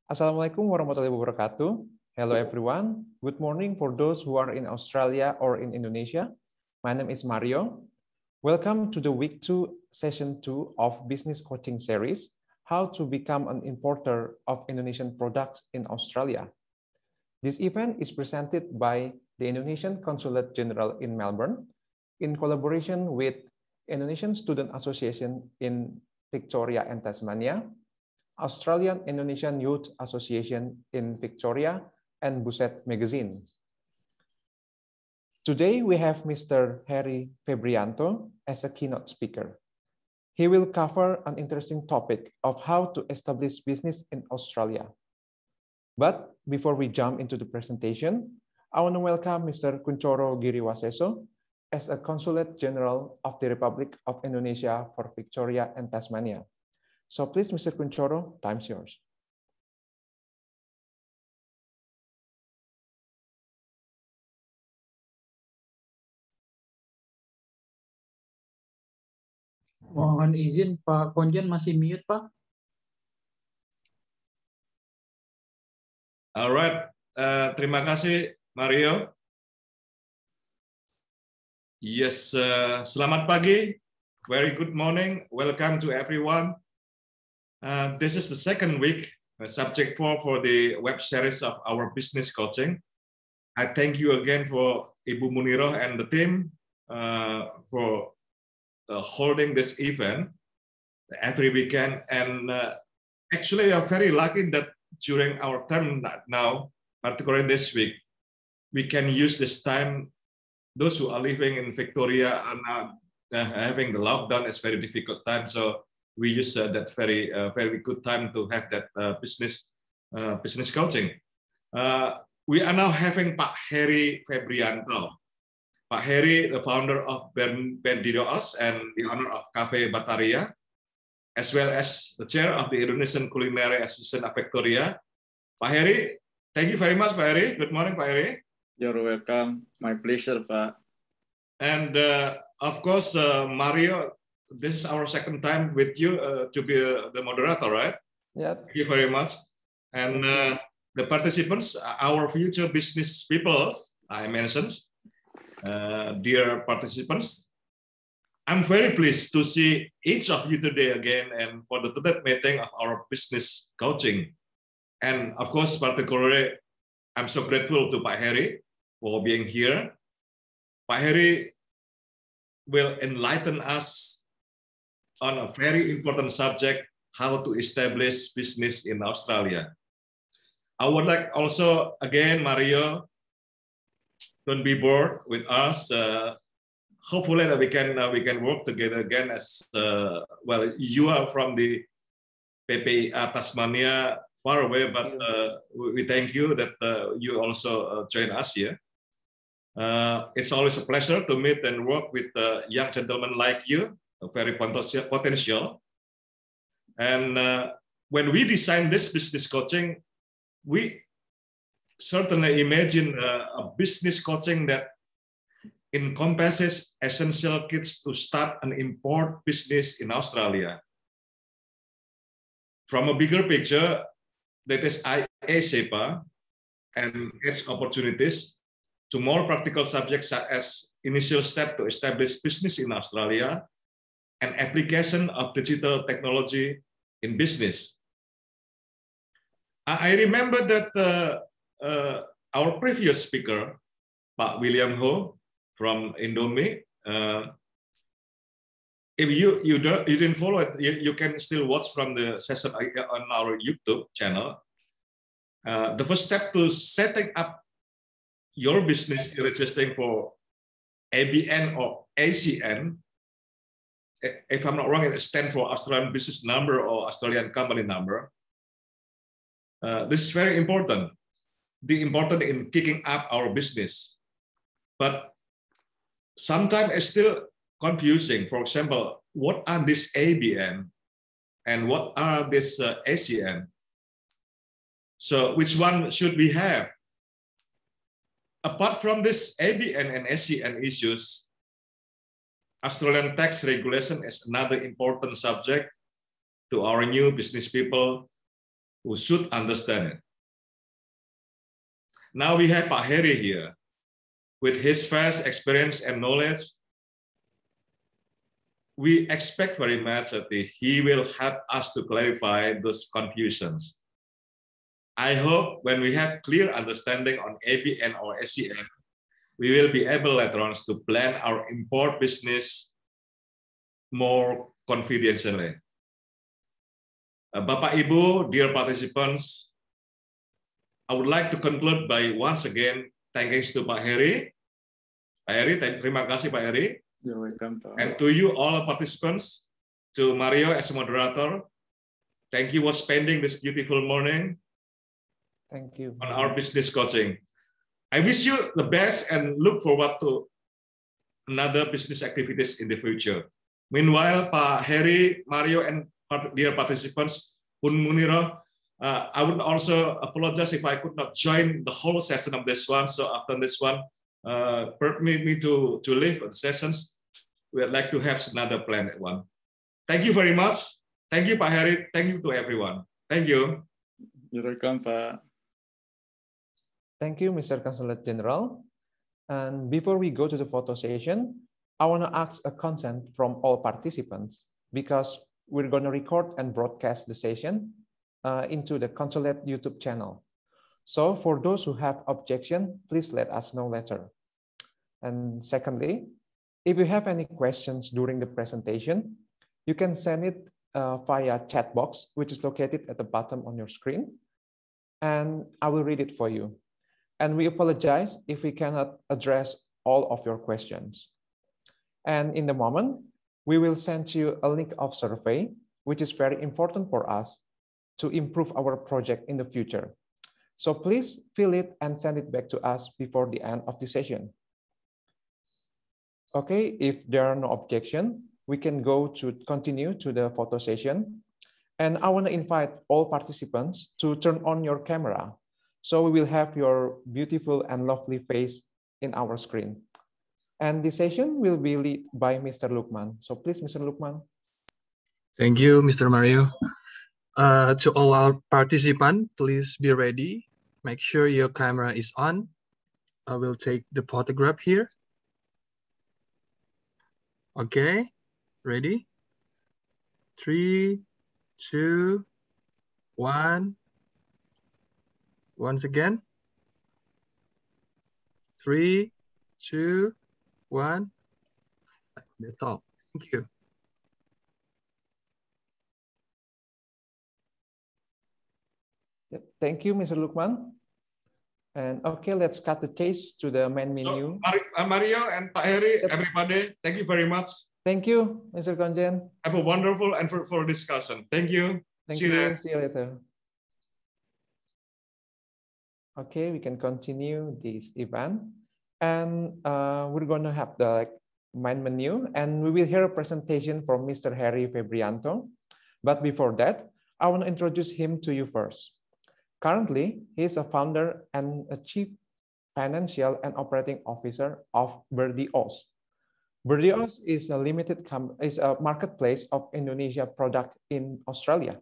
Assalamualaikum warahmatullahi wabarakatuh. Hello everyone. Good morning for those who are in Australia or in Indonesia. My name is Mario. Welcome to the week 2, session 2 of business coaching series, How to Become an Importer of Indonesian Products in Australia. This event is presented by the Indonesian Consulate General in Melbourne in collaboration with Indonesian Student Association in Victoria and Tasmania, Australian Indonesian Youth Association in Victoria, and Buset Magazine. Today we have Mr. Harry Febrianto as a keynote speaker. He will cover an interesting topic of how to establish business in Australia. But before we jump into the presentation, I want to welcome Mr. Kunchoro Giriwaseso as a Consulate General of the Republic of Indonesia for Victoria and Tasmania. So please, Mr. Kunchoro, time's yours. Mohon izin, Pak Konjen masih mute, Pak. Alright, terima kasih Mario. Yes, selamat pagi. Very good morning. Welcome to everyone. This is the second week, subject 4 for the web series of our business coaching. I thank you again for Ibu Muniro and the team for holding this event every weekend. And actually, we are very lucky that during our term now, particularly this week, we can use this time. Those who are living in Victoria are now having the lockdown. It's very difficult time, so we use that very good time to have that business coaching. We are now having Pak Harry Febrianto. Pak Harry, the founder of Bendidoos and the owner of Cafe Bataria, as well as the chair of the Indonesian Culinary Association of Victoria. Pak Harry, thank you very much, Pak Harry. Good morning, Pak Harry. You're welcome. My pleasure, Pak. And of course, Mario, this is our second time with you to be the moderator, right? Yeah. Thank you very much. And the participants, our future business people, I mentioned, dear participants, I'm very pleased to see each of you today again and for the third meeting of our business coaching. And of course, particularly, I'm so grateful to Pak Harry for being here. Pak Harry will enlighten us on a very important subject, how to establish business in Australia. I would like also, again, Mario, don't be bored with us. Hopefully that we can work together again as well. You are from the PPIA Tasmania, far away, but we thank you that you also join us here. It's always a pleasure to meet and work with young gentlemen like you, very potential. And when we designed this business coaching, we certainly imagine a business coaching that encompasses essential kits to start an import business in Australia. From a bigger picture, that is IA-SEPA and its opportunities, to more practical subjects such as initial step to establish business in Australia and application of digital technology in business. I remember that our previous speaker, Pak William Ho from Indomie, if you didn't follow it, you can still watch from the session on our YouTube channel. The first step to setting up your business is registering for ABN or ACN. If I'm not wrong, it stands for Australian Business Number or Australian Company Number. This is very important. The important in kicking up our business. But sometimes it's still confusing. For example, what are this ABN and what are this ACN? So which one should we have? Apart from this ABN and ACN issues, Australian tax regulation is another important subject to our new business people who should understand it. Now we have Pak Heri here. With his vast experience and knowledge, we expect very much that he will help us to clarify those confusions. I hope when we have clear understanding on ABN or SCM, we will be able later on to plan our import business more confidentially. Bapak Ibu, dear participants, I would like to conclude by once again thanks to Pak Heri. Pak Heri, terima kasih Pak Heri. You're welcome. And to you all participants, to Mario as a moderator, thank you for spending this beautiful morning. Thank you. On our business coaching. I wish you the best and look forward to another business activities in the future. Meanwhile, Pak Heri, Mario, and dear participants, Pun Muniro, I would also apologize if I could not join the whole session of this one. So after this one, permit me to leave the sessions. We'd like to have another planned one. Thank you very much. Thank you, Pak Heri. Thank you to everyone. Thank you. You're welcome, Pak. Thank you, Mr. Consulate General. And before we go to the photo session, I want to ask a consent from all participants because we're going to record and broadcast the session into the Consulate YouTube channel. So for those who have objection, please let us know later. And secondly, if you have any questions during the presentation, you can send it via chat box, which is located at the bottom on your screen, and I will read it for you. And we apologize if we cannot address all of your questions. And in the moment, we will send you a link of survey, which is very important for us to improve our project in the future. So please fill it and send it back to us before the end of the session. Okay, if there are no objection, we can go to continue to the photo session. And I want to invite all participants to turn on your camera. So we will have your beautiful and lovely face in our screen. And the session will be led by Mr. Lukman. So please, Mr. Lukman. Thank you, Mr. Mario. To all our participants, please be ready. Make sure your camera is on. I will take the photograph here. Okay, ready? 3, 2, 1. Once again. 3, 2, 1. That's all. Thank you. Thank you, Mr. Lukman. And okay, let's cut the chase to the main menu. So, Mario and Pak Heri, everybody, thank you very much. Thank you, Mr. Konjen. Have a wonderful and fruitful discussion. Thank you. Thank you. See you later. Okay, we can continue this event. And we're going to have the main menu, and we will hear a presentation from Mr. Heri Febrianto. But before that, I want to introduce him to you first. Currently, he is a founder and a chief financial and operating officer of Berdios. Berdios is a marketplace of Indonesia product in Australia.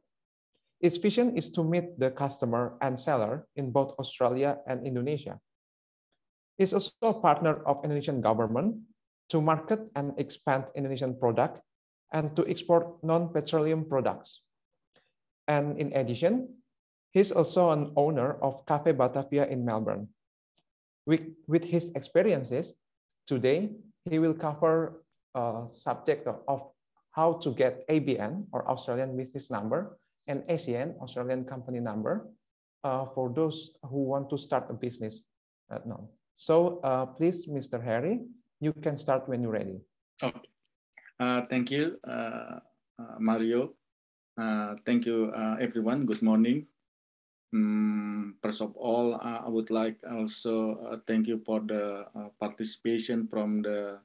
Its vision is to meet the customer and seller in both Australia and Indonesia. It's also a partner of Indonesian government to market and expand Indonesian product and to export non-petroleum products. And in addition, he's also an owner of Cafe Batavia in Melbourne. With his experiences, today he will cover a subject of how to get ABN, or Australian Business Number, and ASEAN, Australian Company Number, for those who want to start a business now. So please, Mr. Heri, you can start when you're ready. Okay. Thank you, Mario. Thank you, everyone. Good morning. First of all, I would like also thank you for the participation from the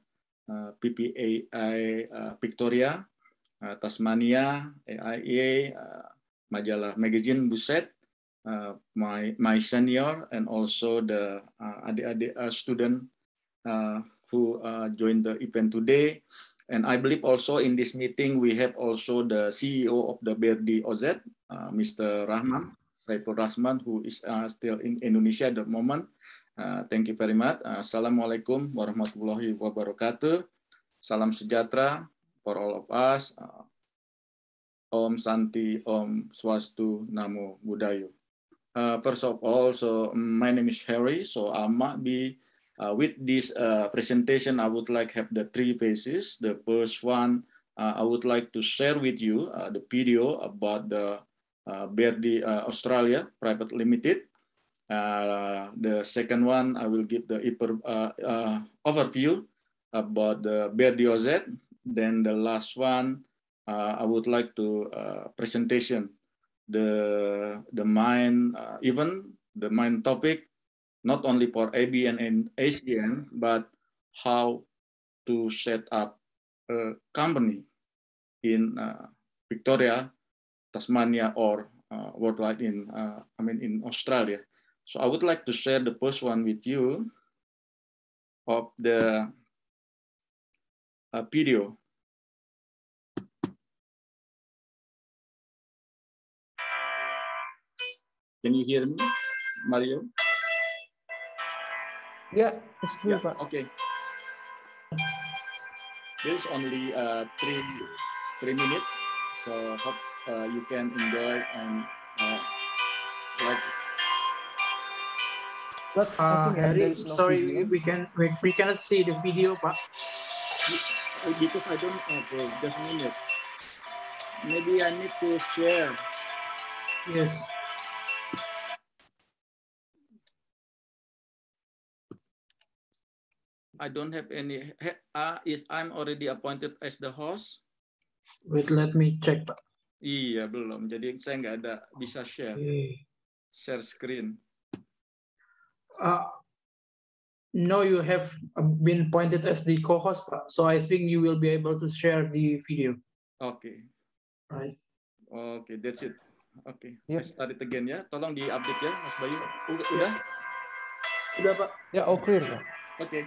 PPAI Victoria, Tasmania, AIA, Majalah Magazine Buset, my senior, and also the adik-adik student who joined the event today. And I believe also in this meeting we have also the CEO of the BRD OZ, Mr. Rahman. Saiful Rahman, who is still in Indonesia at the moment. Thank you very much. Assalamualaikum warahmatullahi wabarakatuh. Salam sejahtera for all of us. Om Santi, Om Swastu, Namo Buddhaya. First of all, so my name is Harry. So I might be with this presentation. I would like have the three phases. The first one, I would like to share with you the video about the BRD Australia Private Limited. The second one, I will give the overview about the BRD OZ. Then the last one, I would like to presentation the main event, the main topic, not only for ABN and ASEAN, but how to set up a company in Victoria, Tasmania, or worldwide in Australia. So I would like to share the first one with you of the video. Can you hear me, Mario? Yeah, it's clear, Yeah, Pak. okay. There is only 3 minutes, so hope you can enjoy and like. But I think there Harry, is no sorry, video. we cannot see the video, Pak. Because I don't have just a minute. Maybe I need to share. Yes. I don't have any. I'm already appointed as the host. Wait, let me check, Pak. Iya, belum. Jadi saya nggak ada bisa share. Okay. Share screen. No, you have been appointed as the co-host, Pak. So I think you will be able to share the video. Oke. Right. Oke, that's it. Oke, Yep. I start it again ya. Tolong di-update ya, Mas Bayu. Udah? Udah, Pak. Ya, all clear, Pak. Oke.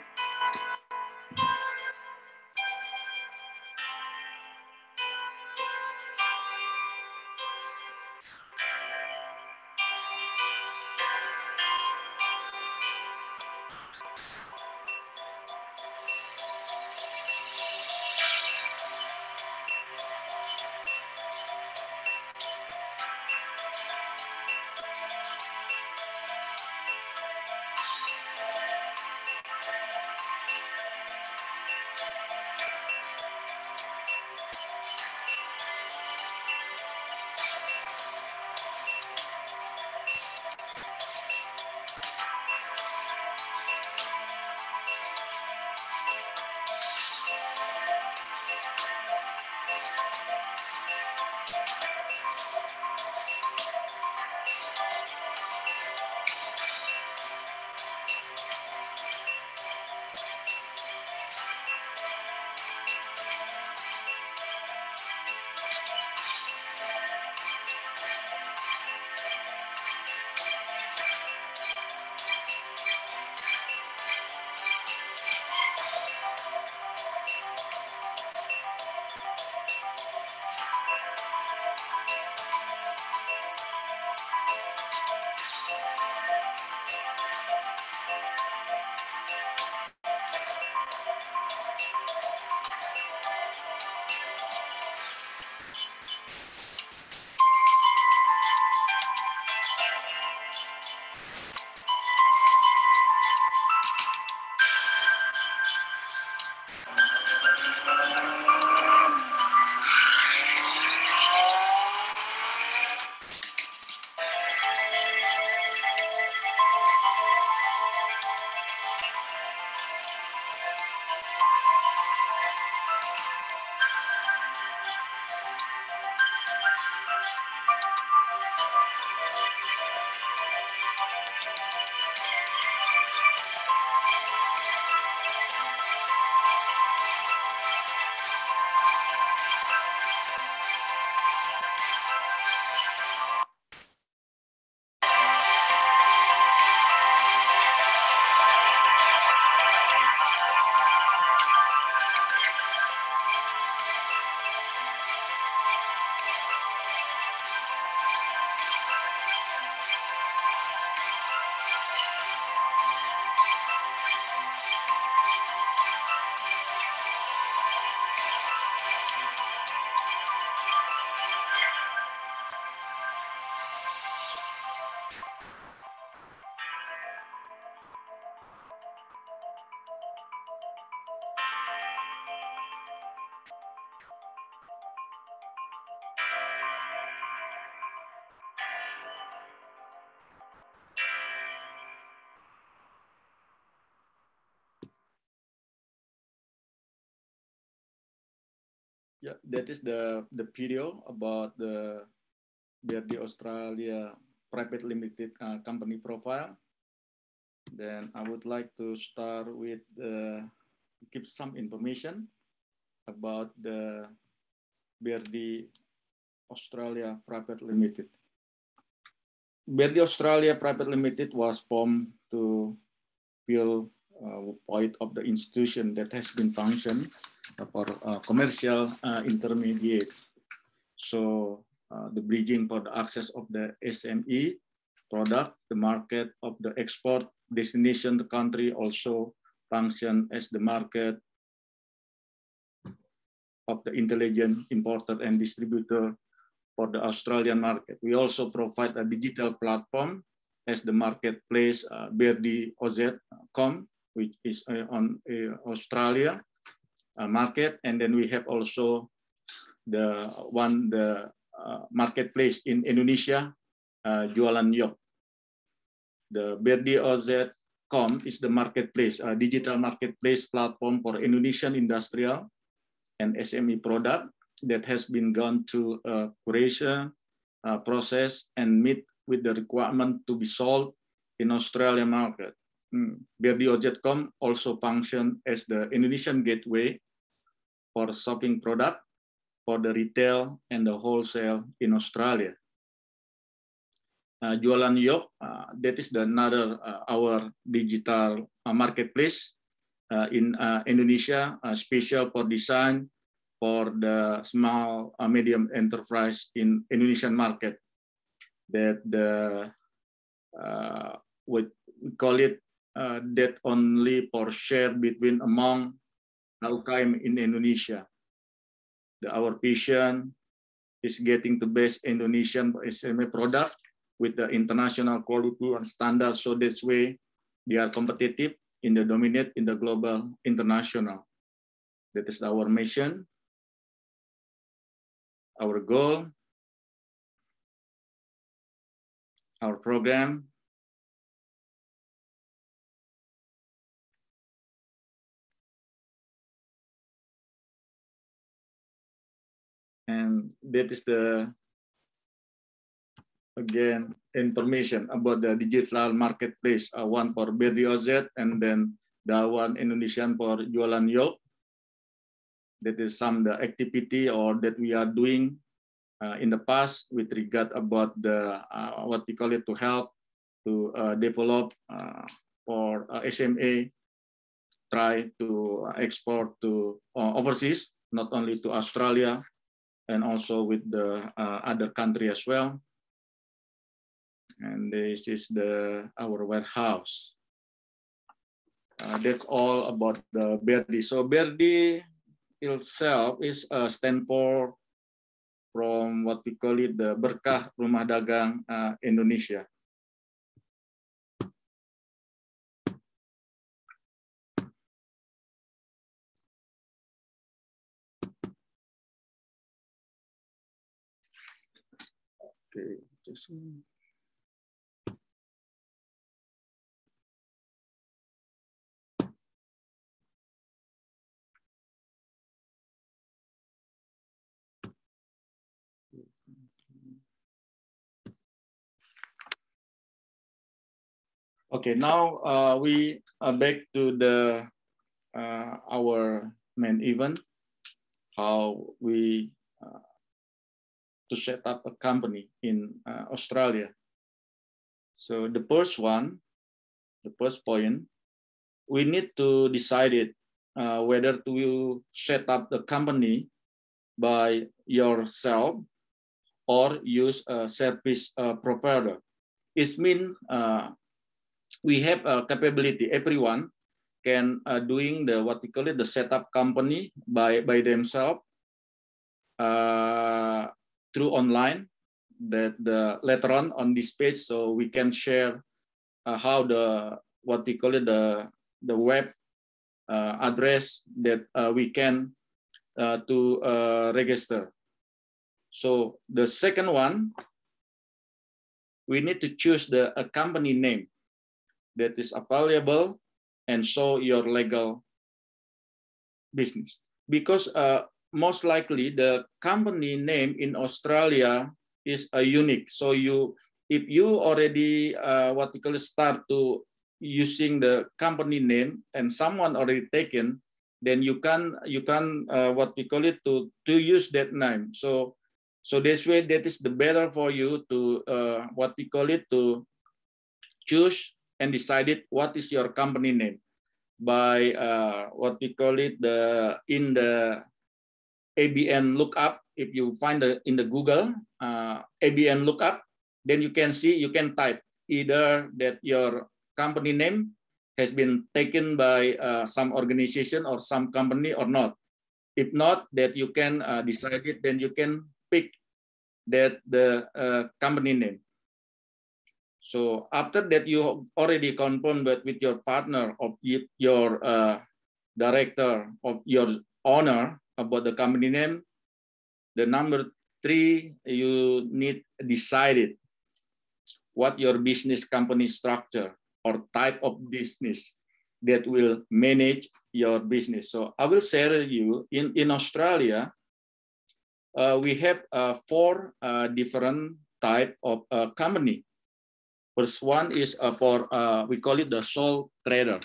Yeah, that is the video about the BRD Australia Private Limited company profile. Then I would like to start with give some information about the BRD Australia Private Limited. BRD Australia Private Limited was formed to fill point of the institution that has been functioned for commercial intermediate. So the bridging for the access of the SME product, the market of the export destination, the country also function as the market of the intelligent importer and distributor for the Australian market. We also provide a digital platform as the marketplace BRD-OZ.com, which is on Australia market, and then we have also the marketplace in Indonesia, Jualan Yok. The BRD-OZ.com is the marketplace, a digital marketplace platform for Indonesian industrial and SME product that has been gone through a curation process and meet with the requirement to be sold in Australian market. BRD-OZ.com also function as the Indonesian gateway for shopping product for the retail and the wholesale in Australia. Jualan Yok, that is another our digital marketplace in Indonesia, special for design for the small medium enterprise in Indonesian market. That the we call it that only for share between among UKM in Indonesia. Our vision is getting the best Indonesian SME product with the international quality and standard, so this way they are competitive in the dominate in the global international. That is our mission, our goal, our program. And that is the, again, information about the digital marketplace, one for BRD-OZ and then the one Indonesian for Jualan Yok. That is some the activity or that we are doing in the past with regard about the what we call it to help to develop for SMA, try to export to overseas, not only to Australia, and also with the other country as well. And this is our warehouse. That's all about the BRD. So BRD itself is a stand for from what we call it the Berkah Rumah Dagang Indonesia. Okay, just okay, now we are back to the our main event, how we to set up a company in Australia. So the first one, the first point, we need to decide it whether to set up the company by yourself or use a service provider. It means we have a capability. Everyone can doing the what we call it the setup company by themselves through online. That later on this page, so we can share how the what we call it the web address that we can to register. So the second one, we need to choose a company name that is available and show your legal business. Because most likely the company name in Australia is unique. So if you already what we call start to using the company name and someone already taken, then you can what we call it to use that name. So this way that is the better for you to what we call it to choose and decided what is your company name by what we call it in the ABN lookup. If you find in the Google ABN lookup, then you can see, you can type either that your company name has been taken by some organization or some company or not. If not, that you can decide it, then you can pick that the company name. So after that, you already confirmed with your partner or your director of your owner about the company name. The number 3, you need decided what your business company structure or type of business that will manage your business. So I will share you in Australia, we have 4 different type of company. First one is for, we call it the sole trader.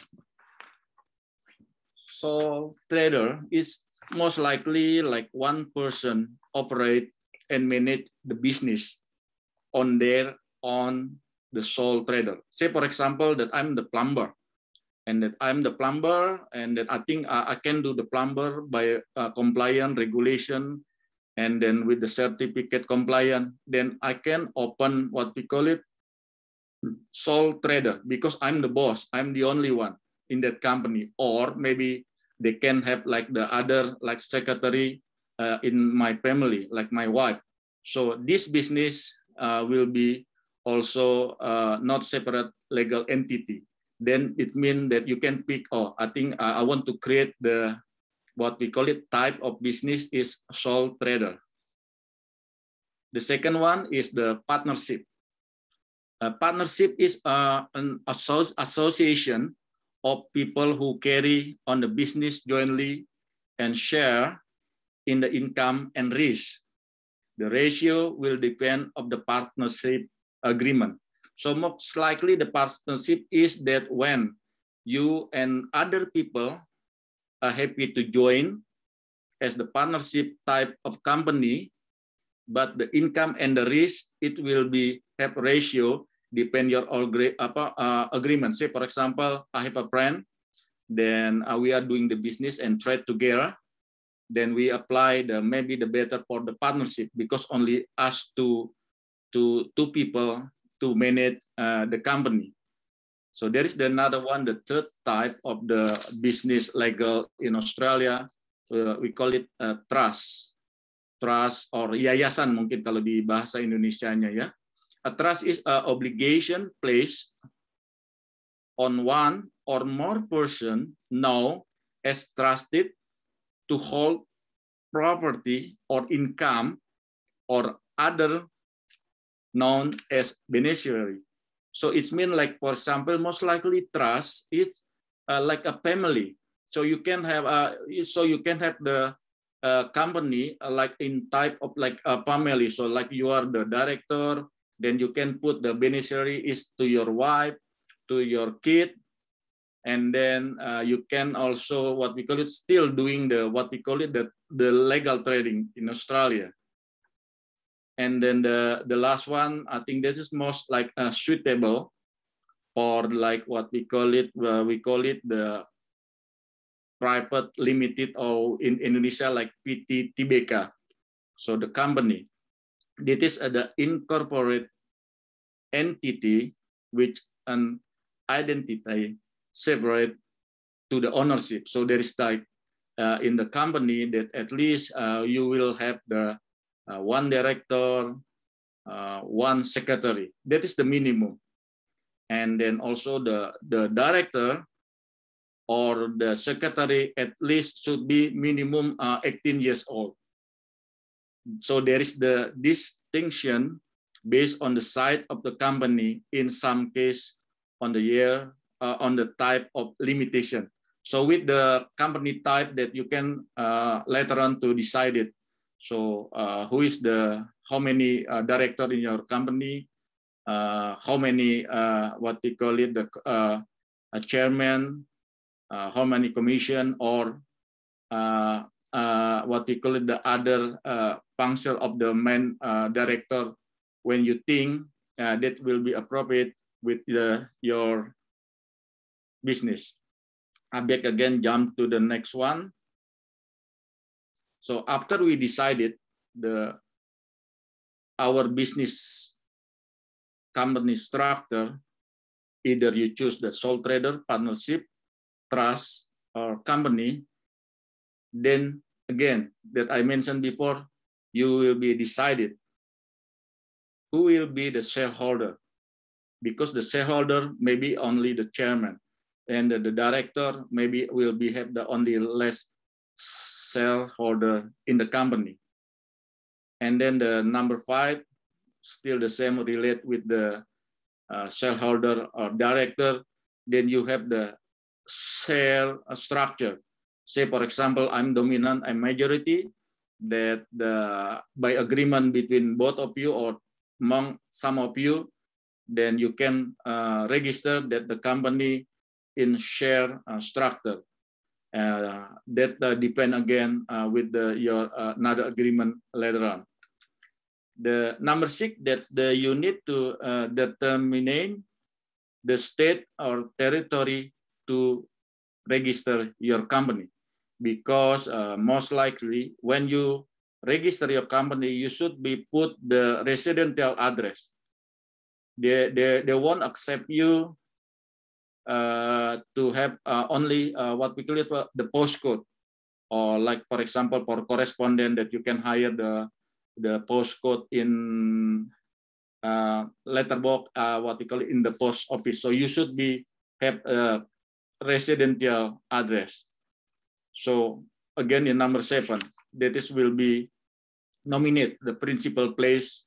Sole trader is most likely like one person operate and manage the business on their own, the sole trader. Say, for example, that I'm the plumber and that I'm the plumber and that I think I can do the plumber by compliant regulation and then with the certificate compliant, then I can open what we call it sole trader because I'm the boss. I'm the only one in that company. Or maybe they can have like the other like secretary in my family, like my wife. So this business will be also not separate legal entity. Then it means that you can pick, oh, I think I want to create the, what we call it, type of business is sole trader. The second one is the partnership. Partnership is an association of people who carry on the business jointly and share in the income and risk. The ratio will depend on the partnership agreement. So most likely the partnership is that when you and other people are happy to join as the partnership type of company, but the income and the risk, it will be have ratio depend your agreement. Say, for example, I have a friend, then we are doing the business and trade together. Then we apply maybe the better for the partnership because only us two people to manage the company. So there is another one, the third type of the business legal in Australia. We call it trust. Trust or yayasan mungkin kalau di bahasa Indonesianya ya. A trust is an obligation placed on one or more person known as trusted to hold property or income or other known as beneficiary. So it's mean like, for example, most likely trust is like a family. So you can have the company like in type of like a family. So like you are the director, then you can put the beneficiary is to your wife, to your kid, and then you can also what we call it still doing the what we call it the legal trading in Australia. And then the last one, I think this is most like suitable for like what we call it the private limited or in Indonesia like PT Tbk. So the company, this is the incorporate entity which an identity separate to the ownership. So there is like in the company that at least you will have the one director, one secretary. That is the minimum. And then also the director or the secretary at least should be minimum 18 years old. So there is the distinction based on the size of the company, in some case on the year, on the type of limitation. So with the company type that you can later on to decide it. So who is how many director in your company, how many what we call it, the a chairman, how many commission, or what we call it, the other function of the main director. When you think that will be appropriate with your business. I back again, jump to the next one. So after we decided our business company structure, either you choose the sole trader, partnership, trust, or company, then again, that I mentioned before, you will be decided who will be the shareholder, because the shareholder may be only the chairman, and the director maybe will be have the only less shareholder in the company. And then the number 5, still the same, relate with the shareholder or director. Then you have the share structure. Say, for example, I'm dominant, I'm majority, that by agreement between both of you or among some of you, then you can register that the company in share structure. That depend again with your another agreement later on. The number 6, that you need to determine the state or territory to register your company, because most likely when you register your company, you should be put the residential address. They won't accept you to have only what we call it the postcode, or like, for example, for correspondent, that you can hire the postcode in letterbox, what we call it in the post office. So you should have a residential address. So again, in number 7, that is will be nominate the principal place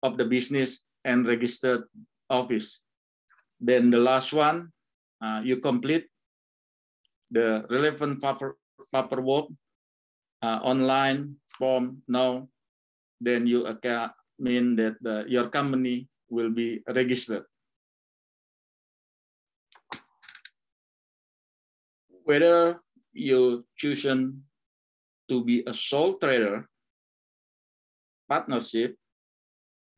of the business and registered office. Then the last one, you complete the relevant paperwork, online form now, then you mean that your company will be registered. Whether you choose to be a sole trader, partnership,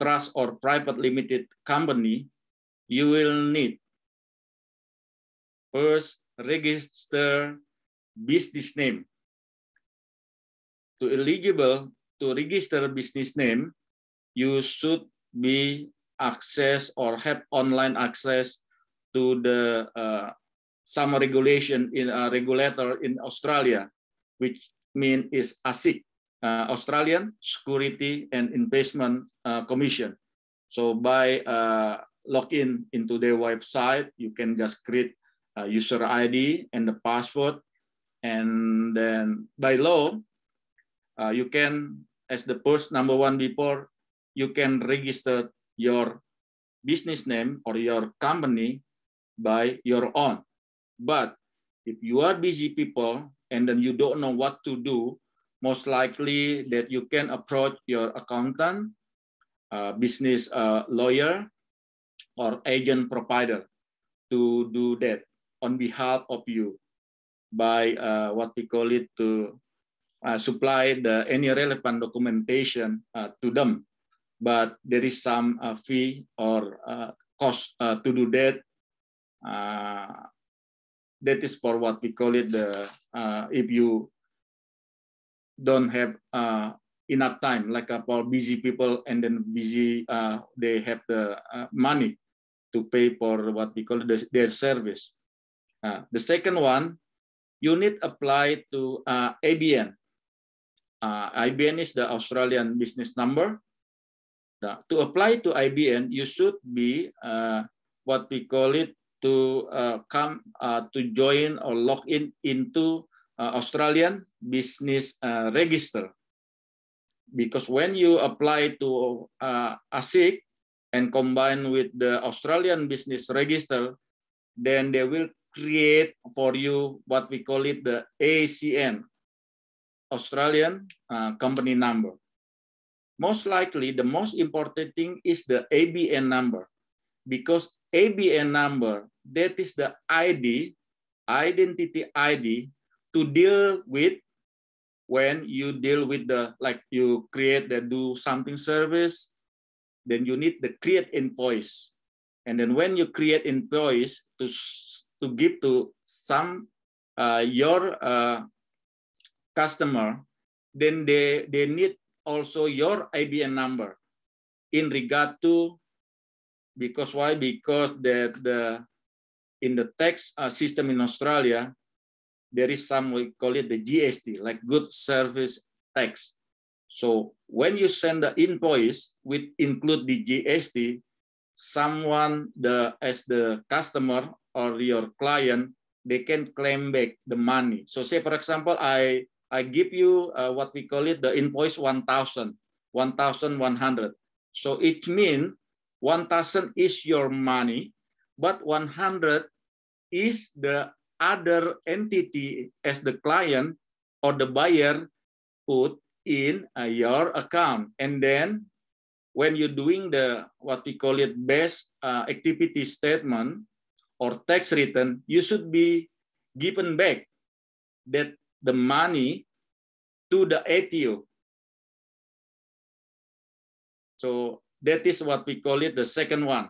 trust, or private limited company, you will need first register business name. To eligible to register business name, you should be access or have online access to the some regulation in a regulator in Australia, which means is ASIC, Australian Security and Investment Commission. So by login into their website, you can just create a user ID and the password, and then by law, you can, as the first number 1 before, you can register your business name or your company by your own. But if you are busy people and then you don't know what to do, most likely that you can approach your accountant, business lawyer, or agent provider to do that on behalf of you by what we call it, to supply any relevant documentation to them. But there is some fee or cost to do that. That is for what we call it if you don't have enough time, like for busy people, and then busy they have the money to pay for what we call their service. The second one, you need apply to ABN. IBN is the Australian business number. To apply to IBN, you should be what we call it, to come to join or log in into Australian business register. Because when you apply to ASIC and combine with the Australian business register, then they will create for you what we call it the ACN, Australian company number. Most likely, the most important thing is the ABN number, because ABN number, that is the ID, identity ID, to deal with when you deal with the, like you create the do something service, then you need the create invoice. And then when you create invoice to give to some your customer, then they need also your ABN number in regard to, because why? Because in the tax system in Australia, there is some, we call it the GST, like good service tax. So when you send the invoice with include the GST, someone as the customer or your client, they can claim back the money. So say, for example, I give you what we call it the invoice 1,100. So it means 1,000 is your money, but 100 is the other entity as the client or the buyer put in your account. And then when you're doing the what we call it best activity statement or tax return, you should be given back that the money to the ATO. So that is what we call it the second one.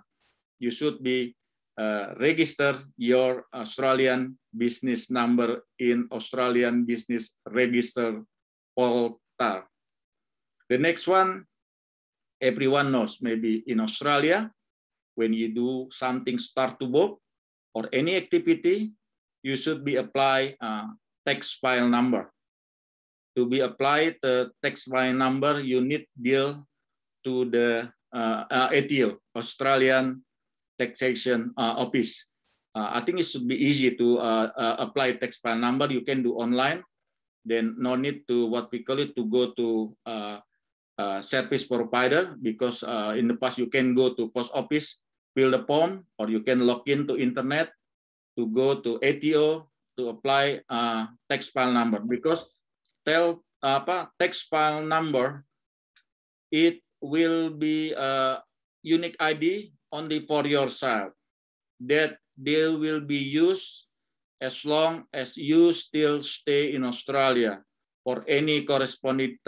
You should be register your Australian business number in Australian Business Register portal. The next one, everyone knows, maybe in Australia, when you do something start to book or any activity, you should be apply tax file number. To be applied the tax file number, you need deal to the ATO, Australian Taxation Office. I think it should be easy to apply tax file number. You can do online. Then no need to what we call it to go to service provider, because in the past you can go to post office, fill the form, or you can log into internet to go to ATO to apply tax file number. Because tax file number, it will be a unique ID only for yourself, that they will be used as long as you still stay in Australia, for any correspondent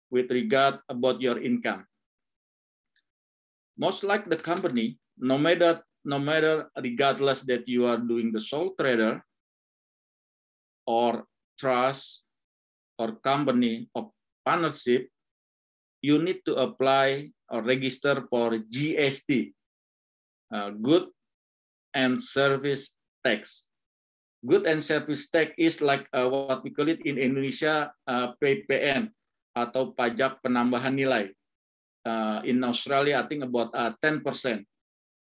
with regard about your income. Most like the company, no matter regardless that you are doing the sole trader or trust or company of partnership, you need to apply or register for GST, good and service tax. Good and service tax is like what we call it in Indonesia PPN atau pajak penambahan nilai. In Australia, I think about 10%.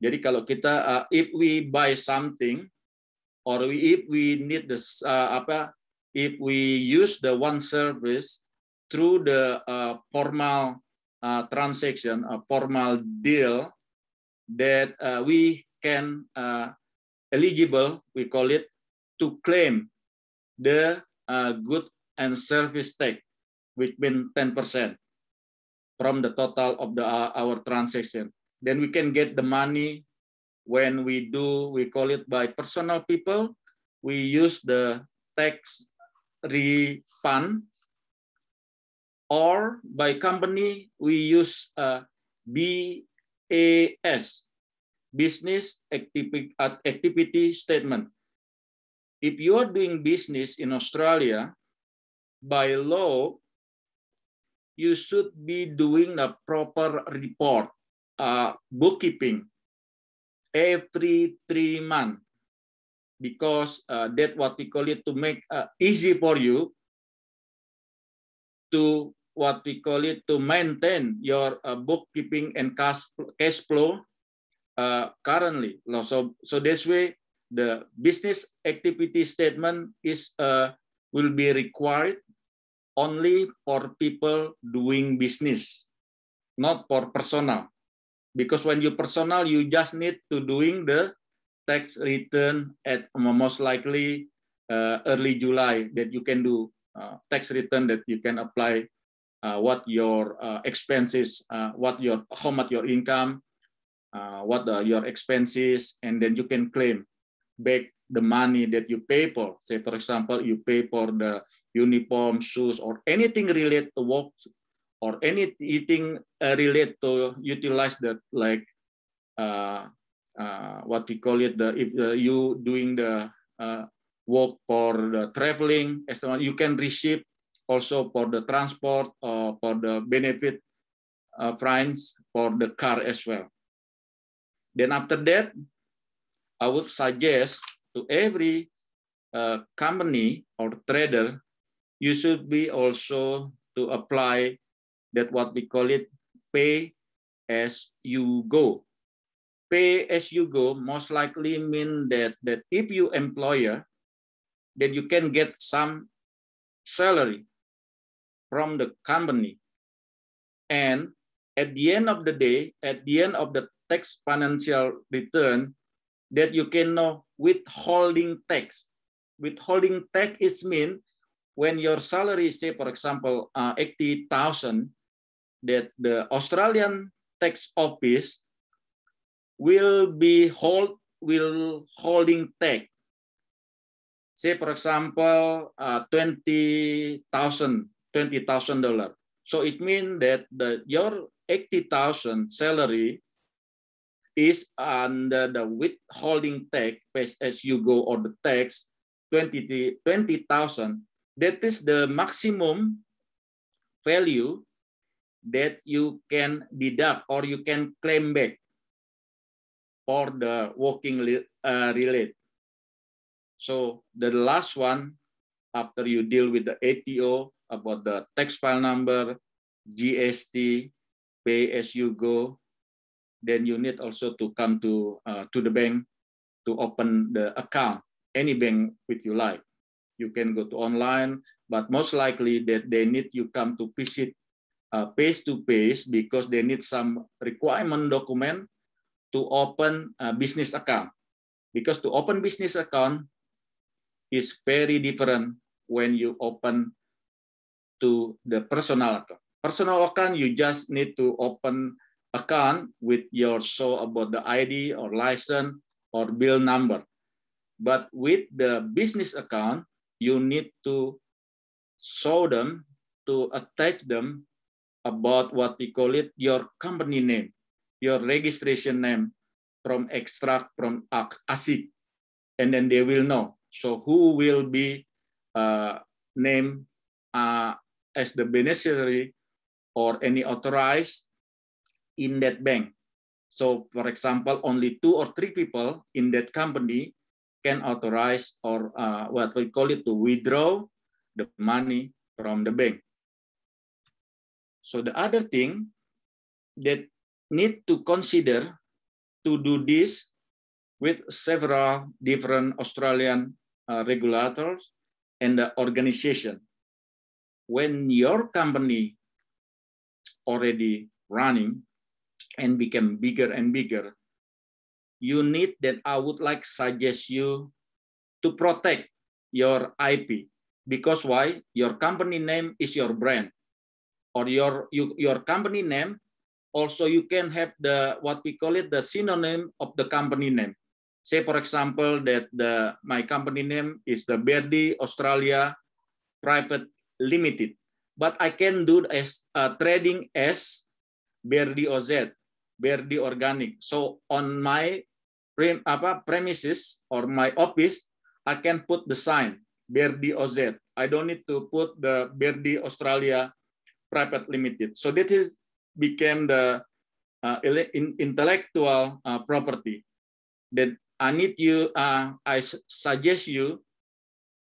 Jadi kalau kita if we buy something or if we need this if we use the one service through the formal transaction, a formal deal, that we can eligible, we call it, to claim the good and service tax, which means 10% from the total of our transaction. Then we can get the money when we do, we call it by personal people, we use the tax refund, or by company, we use BAS, Business Activity Statement. If you are doing business in Australia, by law, you should be doing a proper report, bookkeeping, every 3 months, because that's what we call it, to make easy for you to what we call it, to maintain your bookkeeping and cash flow currently. So this way, the business activity statement is will be required only for people doing business, not for personal. Because when you personal, you just need to doing the tax return at most likely early July that you can do tax return that you can apply what your expenses, how much your income, what your expenses, and then you can claim back the money that you pay for. Say, for example, you pay for the uniform, shoes, or anything related to work, or anything related to utilize that, like what we call it, if you doing the work for the traveling, you can receive also for the transport or for the benefit fines for the car as well. Then after that, I would suggest to every company or trader, you should be also to apply that what we call it pay as you go. Pay as you go most likely mean that if you employer, then you can get some salary from the company. And at the end of the day, at the end of the tax financial return, that you can know withholding tax. Withholding tax is mean when your salary, say for example, 80,000, that the Australian tax office will be holding tax. Say for example, $20,000. So it means that your 80,000 salary is under the withholding tax as you go, or the tax 20,000. That is the maximum value that you can deduct or you can claim back for the working relate. So the last one, after you deal with the ATO about the tax file number, GST, pay as you go, then you need also to come to the bank to open the account, any bank with you like. You can go to online, but most likely that they need you come to visit face to face, because they need some requirement document to open a business account. Because to open business account is very different when you open to the personal account. Personal account, you just need to open account with your show about the ID or license or bill number. But with the business account, you need to show them, to attach them about what we call it, your company name, your registration name from extract from ASIC, and then they will know. So who will be named as the beneficiary or any authorized in that bank. So for example, only 2 or 3 people in that company can authorize or what we call it, to withdraw the money from the bank. So the other thing that need to consider to do this with several different Australian regulators and the organization. When your company already running and become bigger and bigger, you need that I would like suggest you to protect your IP. Because why? Your company name is your brand, or your company name. Also, you can have the what we call it, the synonym of the company name. Say, for example, that my company name is the Berdi Australia Private Limited, but I can do as trading as Berdi OZ, Berdi Organic. So on my premises or my office, I can put the sign Berdi OZ. I don't need to put the Berdi Australia Private Limited. So that is became the intellectual property that I need you. I suggest you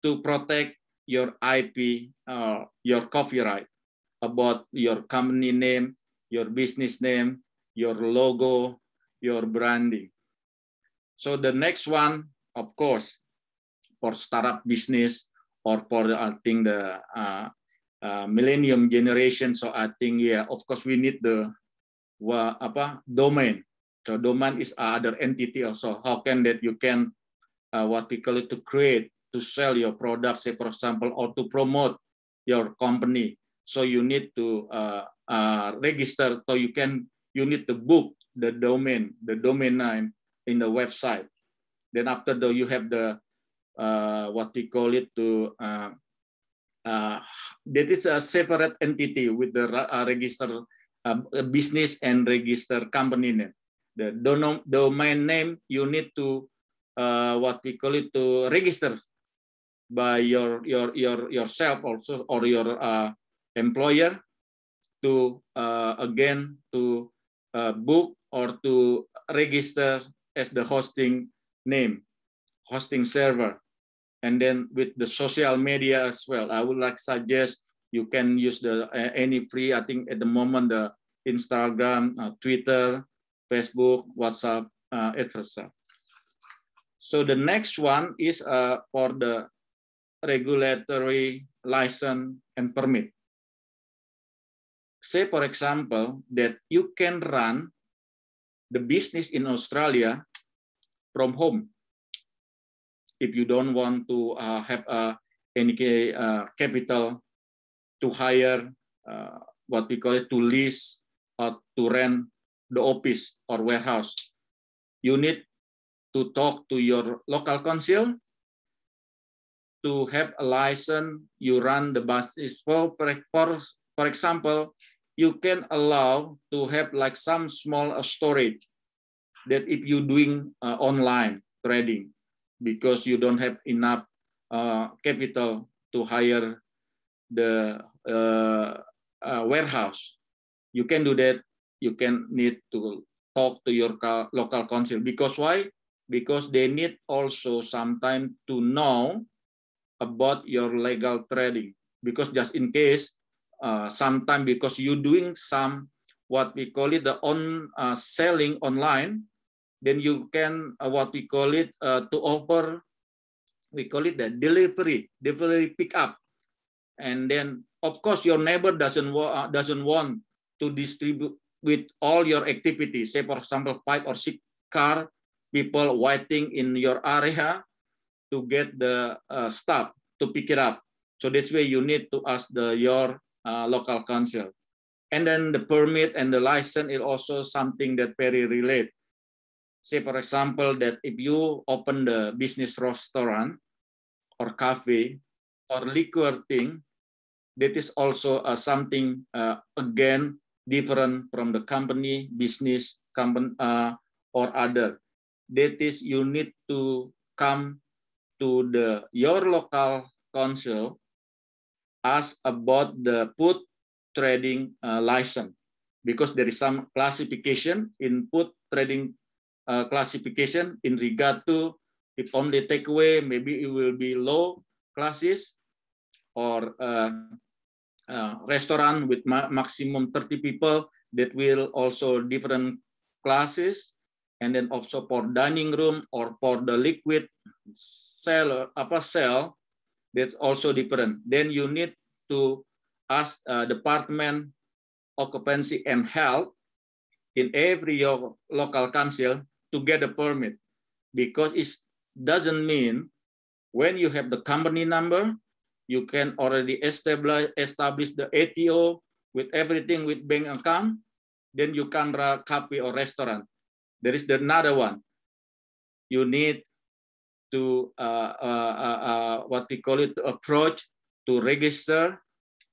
to protect your IP, your copyright about your company name, your business name, your logo, your branding. So the next one, of course, for startup business or for I think the millennium generation. So I think, yeah, of course we need the domain, So domain is other entity also. How can that you can what we call it to create, to sell your product, say for example, or to promote your company. So you need to register. So you need to book the domain name in the website. Then after that you have the what we call it to that is a separate entity with the register business and register company name. The domain name you need to what we call it to register by yourself also or your employer to again to book or to register as the hosting name, hosting server. And then with the social media as well, I would like suggest you can use the any free. I think at the moment the Instagram, Twitter, Facebook, WhatsApp, etc. So the next one is for the regulatory license and permit. Say for example that you can run the business in Australia from home. If you don't want to have any capital to hire what we call it to lease or to rent the office or warehouse, you need to talk to your local council to have a license. You run the business. For example, you can allow to have like some small storage that if you doing online trading, because you don't have enough capital to hire the warehouse, you can do that. You can need to talk to your local council. Because why? Because they need also some time to know about your legal trading. Because just in case, sometime because you doing some what we call it the selling online, then you can what we call it to offer, we call it the delivery pickup, and then of course your neighbor doesn't want to distribute with all your activities. Say for example 5 or 6 car people waiting in your area to get the stuff to pick it up. So that's why you need to ask your local council. And then the permit and the license is also something that very related. Say, for example, that if you open the business restaurant or cafe or liquor thing, that is also something, again, different from the company, business, company, or other. That is, you need to come to your local council, ask about the food trading license, because there is some classification in food trading classification in regard to if only takeaway, maybe it will be low classes, or restaurant with maximum 30 people, that will also different classes. And then also for dining room or for the liquid cell, that's also different. Then you need to ask Department Occupancy and Health in every your local council to get a permit, because it doesn't mean when you have the company number, you can already establish the ATO with everything with bank account, then you can run cafe or restaurant. There is another one. You need to what we call it, to approach to register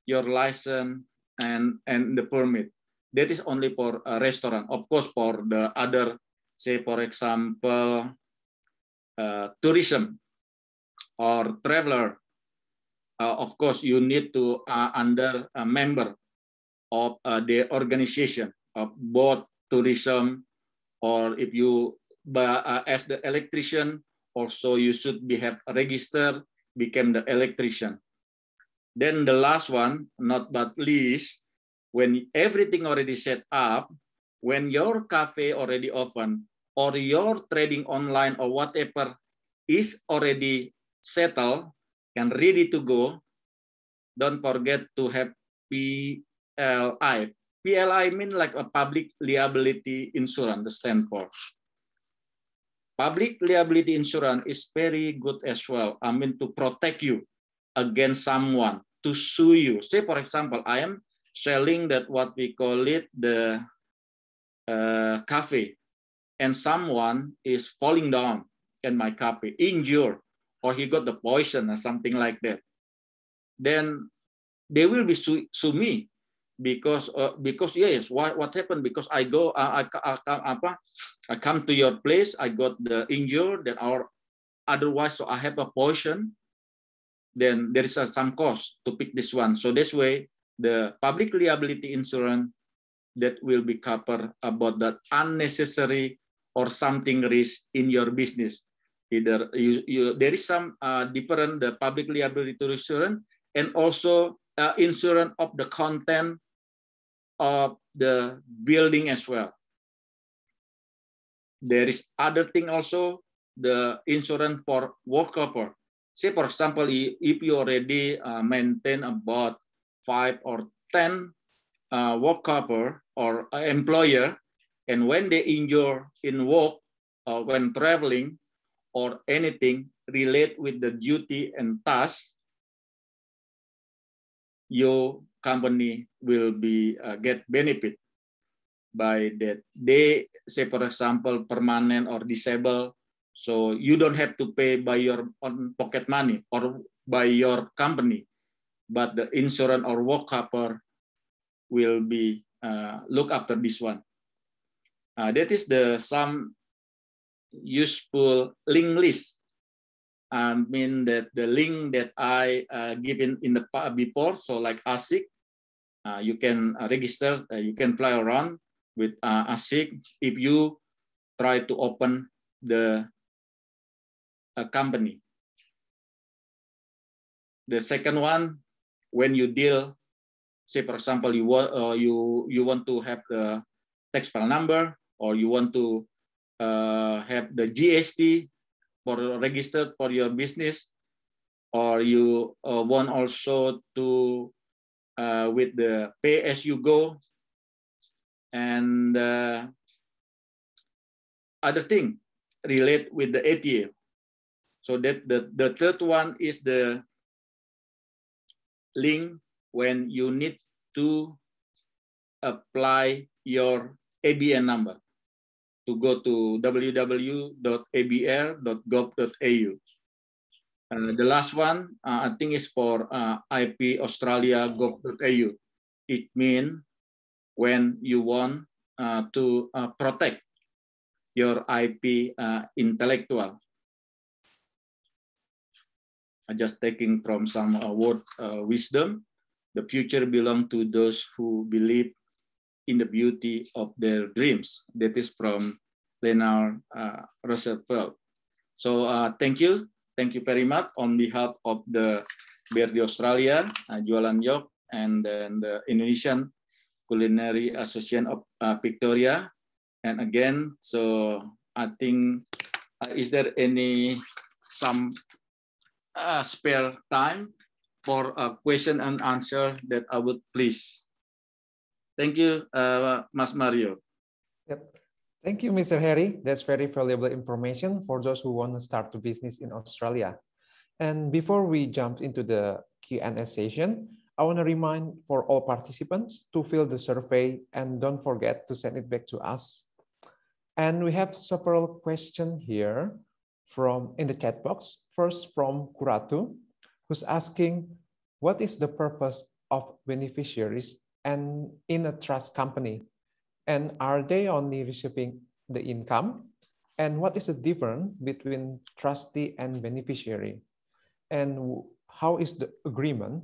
your license and the permit. That is only for a restaurant. Of course, for the other, say for example, tourism or traveler, of course you need to under a member of the organization of both tourism, or if you as the electrician, also you should have registered, become the electrician. Then the last one, not but least, when everything already set up, when your cafe already open, or your trading online or whatever is already settled and ready to go, don't forget to have PLI, PLI mean like a public liability insurance, the stand for. Public liability insurance is very good as well. I mean, to protect you against someone, to sue you. Say, for example, I am selling that what we call it the cafe, and someone is falling down in my cafe, injured, or he got the poison or something like that. Then they will be sue me because yes, what happened? Because I go I come to your place, I got the injured, then or otherwise, so I have a poison. Then there is some cost to pick this one. So this way, the public liability insurance that will be covered about that unnecessary or something risk in your business. Either there is some different the public liability insurance and also insurance of the content of the building as well. There is other thing also, the insurance for worker. Say, for example, if you already maintain about 5 or 10 worker or employer, and when they injure in work or when traveling or anything relate with the duty and task, your company will be get benefit by that. They say, for example, permanent or disabled, so you don't have to pay by your own pocket money or by your company, but the insurance or work cover will be look after this one. That is the some useful link list. I mean that the link that I given in the before, so like ASIC, you can register, you can play around with ASIC if you try to open the company. The second one, when you deal, say for example, you want to have the tax file number, or you want to have the GST for registered for your business, or you want also to with the pay as you go and other thing relate with the ATA. So that the third one is the link when you need to apply your ABN number, to go to www.abr.gov.au. The last one, I think, is for IP Australia gov.au. It means when you want to protect your IP intellectual. Just taking from some word wisdom, the future belongs to those who believe in the beauty of their dreams. That is from Leonard Roosevelt. So thank you very much on behalf of the BRD Australia, Jualan Yok, and then the Indonesian Culinary Association of Victoria. And again, so I think, is there some spare time for a question and answer that I would please? Thank you, Mas Mario. Yep. Thank you, Mr. Harry. That's very valuable information for those who want to start a business in Australia. And before we jump into the Q&A session, I want to remind for all participants to fill the survey and don't forget to send it back to us. And we have several questions here in the chat box. First from Kuratu, who's asking, what is the purpose of beneficiaries and in a trust company? And are they only receiving the income? And what is the difference between trustee and beneficiary? And how is the agreement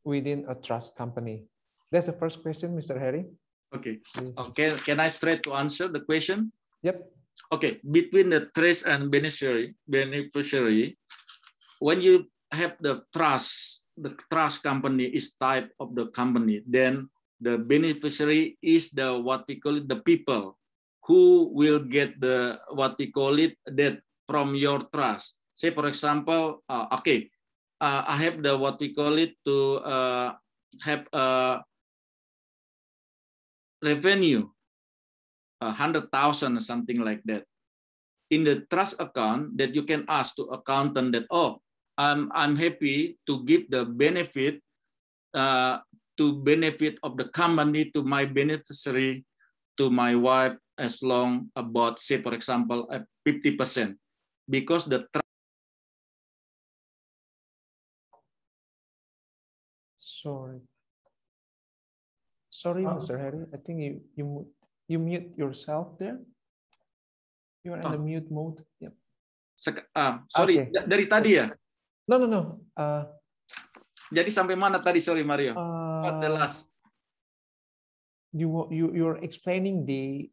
within a trust company? That's the first question, Mr. Harry. Okay. Okay. Can I straight to answer the question? Yep. Okay. Between the trust and beneficiary, when you have the trust company is type of the company, then the beneficiary is the what we call it the people who will get the what we call it that from your trust. Say for example, okay, I have the what we call it to have revenue, 100,000 or something like that. In the trust account, that you can ask to accountant that, oh, I'm happy to give the benefit of the company to my beneficiary, to my wife, as long about, say, for example, 50%, because the Sorry, Mr. Harry. I think you mute yourself there. You are in the mute mode. Yep. Sorry, Okay. Dari tadi ya? No. Jadi sampai mana tadi, sorry Mario? The last. You're explaining the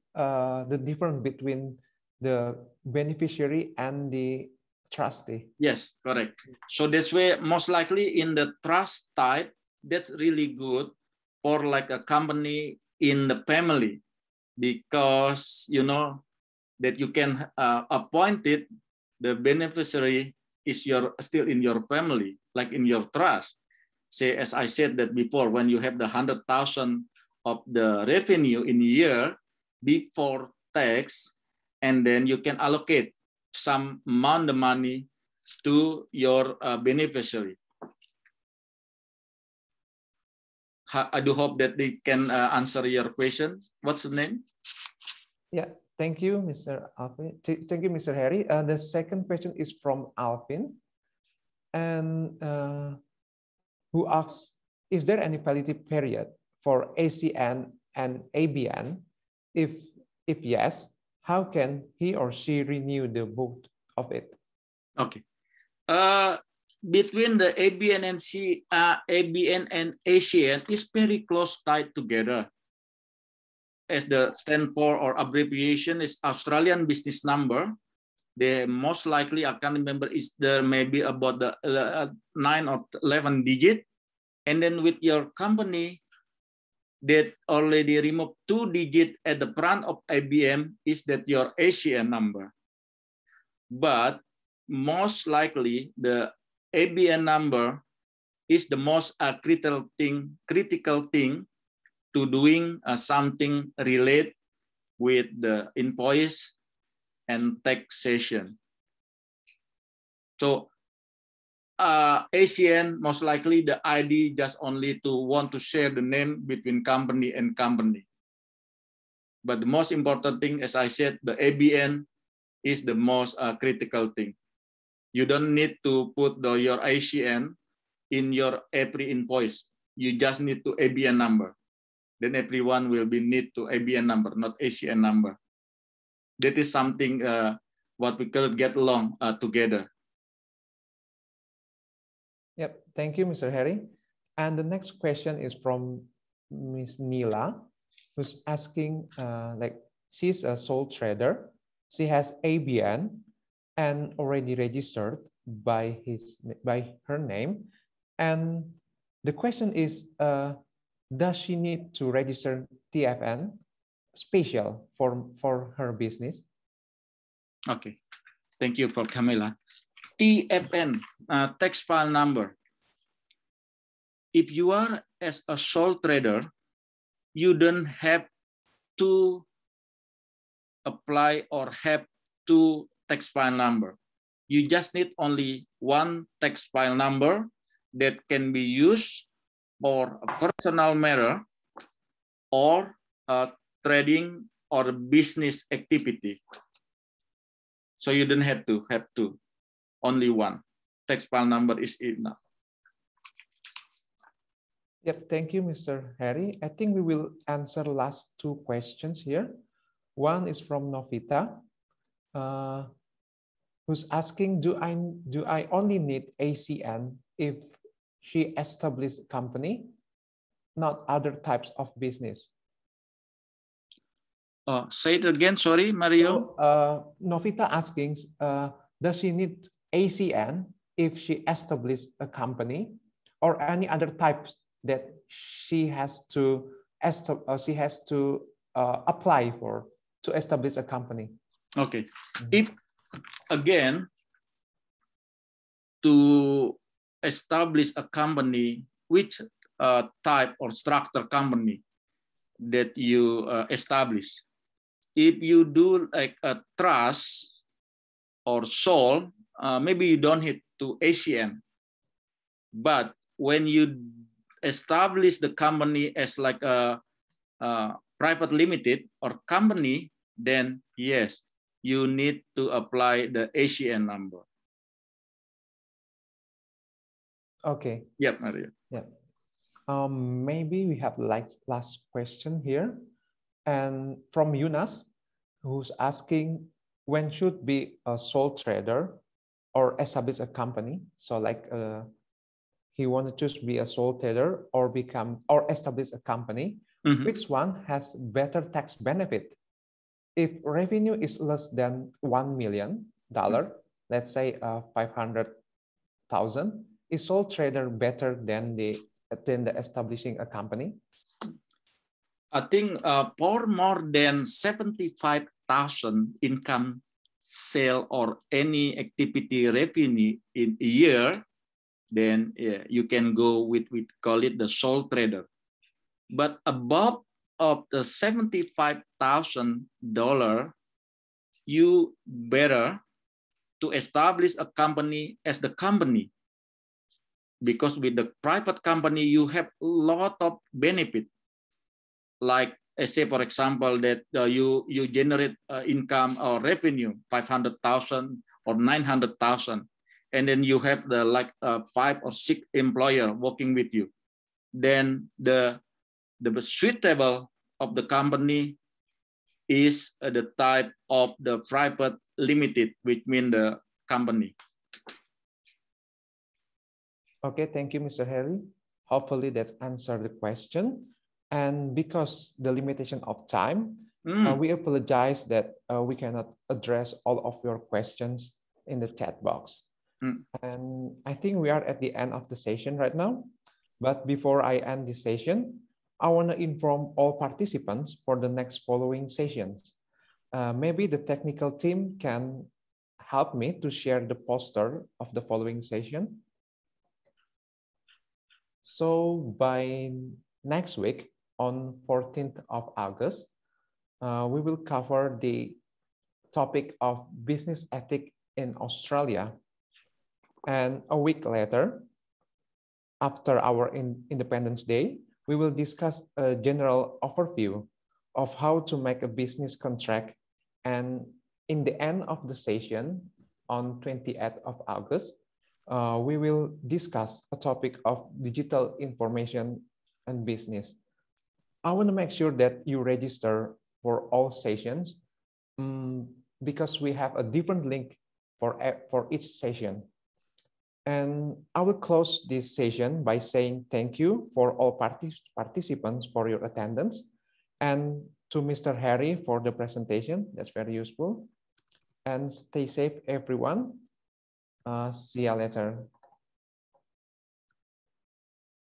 difference between the beneficiary and the trustee. Yes, correct. So that's why most likely in the trust type, that's really good for like a company in the family, because you know that you can appoint it, the beneficiary is still in your family, like in your trust. Say, as I said that before, when you have the 100,000 of the revenue in a year before tax, and then you can allocate some amount of money to your beneficiary. I do hope that they can answer your question. What's the name? Yeah, thank you, Mr. Alvin. Thank you, Mr. Harry. The second question is from Alvin, and who asks, is there any validity period for ACN and ABN? If yes, how can he or she renew the both of it? Okay. Between the ABN and ABN and ACN is very close tied together. As the stand for or abbreviation is Australian business number, the most likely I can remember is there maybe about the 9 or 11 digit, and then with your company that already removed 2 digit at the front of ABN is that your ACN number. But most likely the ABN number is the most critical thing to doing something related with the invoice and taxation. So ACN, most likely the ID just only to want to share the name between company and company. But the most important thing, as I said, the ABN is the most critical thing. You don't need to put your ACN in your every invoice. You just need to ABN number. Then everyone will be need to ABN number, not ACN number. That is something what we could get along together. Yep, thank you, Mr. Harry. And the next question is from Ms. Nila, who's asking, like, she's a sole trader. She has ABN and already registered by her name. And the question is, does she need to register TFN special for her business? Okay, thank you for Camilla. TFN, tax file number. If you are as a sole trader, you don't have to apply or have 2 tax file number. You just need only 1 tax file number that can be used for a personal matter or trading or business activity. So you don't have to have 2, only 1 tax file number is enough. Yep, thank you, Mr. Harry. I think we will answer last 2 questions here. One is from Novita, who's asking, do I only need ACN if she established a company, not other types of business? Say it again, sorry, Mario. So, Novita asking, does she need ACN if she established a company or any other types that she has to apply for to establish a company? Okay, if again to establish a company, which type or structure company, that you establish. If you do like a trust or soul, maybe you don't hit to ACN. But when you establish the company as like a private limited or company, then yes, you need to apply the ACN number. Okay. Yep, Mario. Yeah. Maybe we have like last question here, and from Yunas, who's asking when should be a sole trader or establish a company. So like he want to choose be a sole trader or establish a company. Mm-hmm. Which one has better tax benefit? If revenue is less than $1 million, let's say 500,000, is sole trader better than the establishing a company? I think for more than 75,000 income, sale, or any activity revenue in a year, then yeah, you can go with call it the sole trader. But above of the $75,000, you better to establish a company as the company, because with the private company you have a lot of benefit. Like say for example that you generate income or revenue 500,000 or 900,000, and then you have the like 5 or 6 employer working with you, then the suitable of the company is the type of the private limited, which means the company. Okay, thank you, Mr. Harry. Hopefully that answered the question. And because the limitation of time, we apologize that we cannot address all of your questions in the chat box. And I think we are at the end of the session right now. But before I end this session, I want to inform all participants for the next following sessions. Maybe the technical team can help me to share the poster of the following session. So by next week, on 14th of August, we will cover the topic of business ethics in Australia. And a week later, after our Independence Day, we will discuss a general overview of how to make a business contract. And in the end of the session, on 28th of August, we will discuss a topic of digital information and business. I want to make sure that you register for all sessions because we have a different link for each session. And I will close this session by saying thank you for all participants for your attendance, and to Mr. Harry for the presentation. That's very useful. And stay safe, everyone. See you later.